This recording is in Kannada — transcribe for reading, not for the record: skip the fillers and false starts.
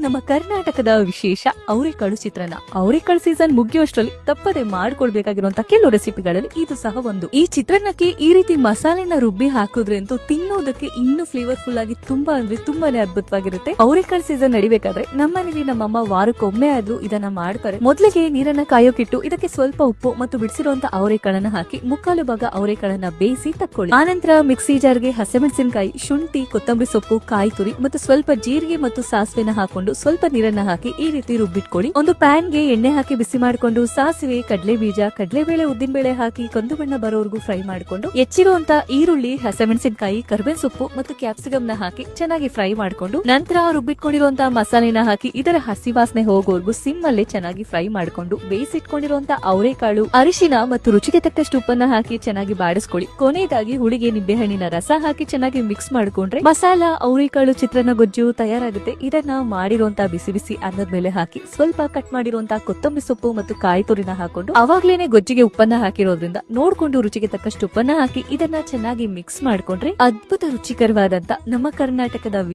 ನಮ್ಮ ಕರ್ನಾಟಕದ ವಿಶೇಷ ಅವರೆಕಾಳು ಚಿತ್ರಾನ್ನ. ಅವರೆಕಾಳು ಸೀಸನ್ ಮುಗಿಯುವಷ್ಟರಲ್ಲಿ ತಪ್ಪದೆ ಮಾಡ್ಕೊಳ್ಬೇಕಾಗಿರುವಂತಹ ಕೆಲವು ರೆಸಿಪಿಗಳಲ್ಲಿ ಇದು ಸಹ ಒಂದು. ಈ ಚಿತ್ರಾನ್ನಕ್ಕೆ ಈ ರೀತಿ ಮಸಾಲೆನ ರುಬ್ಬಿ ಹಾಕಿದ್ರೆ ಅಂತೂ ತಿನ್ನೋದಕ್ಕೆ ಇನ್ನೂ ಫ್ಲೇವರ್ಫುಲ್ ಆಗಿ ತುಂಬಾ ಅಂದ್ರೆ ತುಂಬಾನೇ ಅದ್ಭುತವಾಗಿರುತ್ತೆ. ಅವರೆಕಾಳು ಸೀಸನ್ ನಡಿಬೇಕಾದ್ರೆ ನಮ್ಮನೇಲಿ ನಮ್ಮಮ್ಮ ವಾರಕ್ಕೊಮ್ಮೆ ಆದ್ರೂ ಇದನ್ನ ಮಾಡ್ತಾರೆ. ಮೊದಲಿಗೆ ನೀರನ್ನ ಕಾಯೋಕಿಟ್ಟು ಇದಕ್ಕೆ ಸ್ವಲ್ಪ ಉಪ್ಪು ಮತ್ತು ಬಿಡಿಸಿರುವಂತಹ ಅವರೆಕಾಳನ್ನ ಹಾಕಿ ಮುಕ್ಕಾಲು ಭಾಗ ಅವರೆಕಾಳನ್ನ ಬೇಯಿಸಿ ತಕ್ಕೊಳ್ಳಿ. ಆನಂತರ ಮಿಕ್ಸಿ ಜಾರ್ಗೆ ಹಸಿಮೆಣಸಿನಕಾಯಿ, ಶುಂಠಿ, ಕೊತ್ತಂಬರಿ ಸೊಪ್ಪು, ಕಾಯಿ ತುರಿ ಮತ್ತು ಸ್ವಲ್ಪ ಜೀರಿಗೆ ಮತ್ತು ಸಾಸಿವೆನ ಹಾಕೊಂಡು ಸ್ವಲ್ಪ ನೀರನ್ನ ಹಾಕಿ ಈ ರೀತಿ ರುಬ್ಬಿಟ್ಕೊಳ್ಳಿ. ಒಂದು ಪ್ಯಾನ್ ಗೆ ಎಣ್ಣೆ ಹಾಕಿ ಬಿಸಿ ಮಾಡಿಕೊಂಡು ಸಾಸಿವೆ, ಕಡಲೆ ಬೀಜ, ಕಡಲೆಬೇಳೆ, ಉದ್ದಿನಬೇಳೆ ಹಾಕಿ ಕಂದು ಬಣ್ಣ ಬರೋವರೆಗೂ ಫ್ರೈ ಮಾಡಿಕೊಂಡು ಹೆಚ್ಚಿರುವಂತ ಈರುಳ್ಳಿ, ಹಸಿಮೆಣಸಿನಕಾಯಿ, ಕರಿಬೇವಿನ ಸೊಪ್ಪು ಮತ್ತು ಕ್ಯಾಪ್ಸಿಕಮ್ ನ ಹಾಕಿ ಚೆನ್ನಾಗಿ ಫ್ರೈ ಮಾಡಿಕೊಂಡು ನಂತರ ರುಬ್ಬಿಟ್ಕೊಂಡಿರುವಂತಹ ಮಸಾಲೆನ ಹಾಕಿ ಇದರ ಹಸಿ ವಾಸನೆ ಹೋಗೋವರೆಗೂ ಸಿಮ್ ಅಲ್ಲೇ ಚೆನ್ನಾಗಿ ಫ್ರೈ ಮಾಡಿಕೊಂಡು ಬೇಯಿಸಿಟ್ಕೊಂಡಿರುವಂತಹ ಅವರೆಕಾಳು, ಅರಿಶಿನ ಮತ್ತು ರುಚಿಗೆ ತಕ್ಕಷ್ಟು ಉಪ್ಪನ್ನ ಹಾಕಿ ಚೆನ್ನಾಗಿ ಬಾಡಿಸ್ಕೊಳ್ಳಿ. ಕೊನೆಯದಾಗಿ ಹುಳಿಗೆ ನಿಂಬೆಹಣ್ಣಿನ ರಸ ಹಾಕಿ ಚೆನ್ನಾಗಿ ಮಿಕ್ಸ್ ಮಾಡ್ಕೊಂಡ್ರೆ ಮಸಾಲಾ ಅವರೆಕಾಳು ಚಿತ್ರಾನ್ನ ಗೊಜ್ಜು ತಯಾರಾಗುತ್ತೆ. ಇದನ್ನ ಮಾಡಿರುವಂತಹ ಬಿಸಿ ಬಿಸಿ ಅನ್ನದ ಮೇಲೆ ಹಾಕಿ ಸ್ವಲ್ಪ ಕಟ್ ಮಾಡಿರುವಂತಹ ಕೊತ್ತಂಬರಿ ಸೊಪ್ಪು ಮತ್ತು ಕಾಯಿ ತುರಿನ ಹಾಕೊಂಡು ಅವಾಗ್ಲೇನೆ ಗೊಜ್ಜಿಗೆ ಉಪ್ಪನ್ನ ಹಾಕಿರೋದ್ರಿಂದ ನೋಡ್ಕೊಂಡು ರುಚಿಗೆ ತಕ್ಕಷ್ಟು ಉಪ್ಪನ್ನ ಹಾಕಿ ಇದನ್ನ ಚೆನ್ನಾಗಿ ಮಿಕ್ಸ್ ಮಾಡ್ಕೊಂಡ್ರೆ ಅದ್ಭುತ ರುಚಿಕರವಾದಂತ ನಮ್ಮ ಕರ್ನಾಟಕದ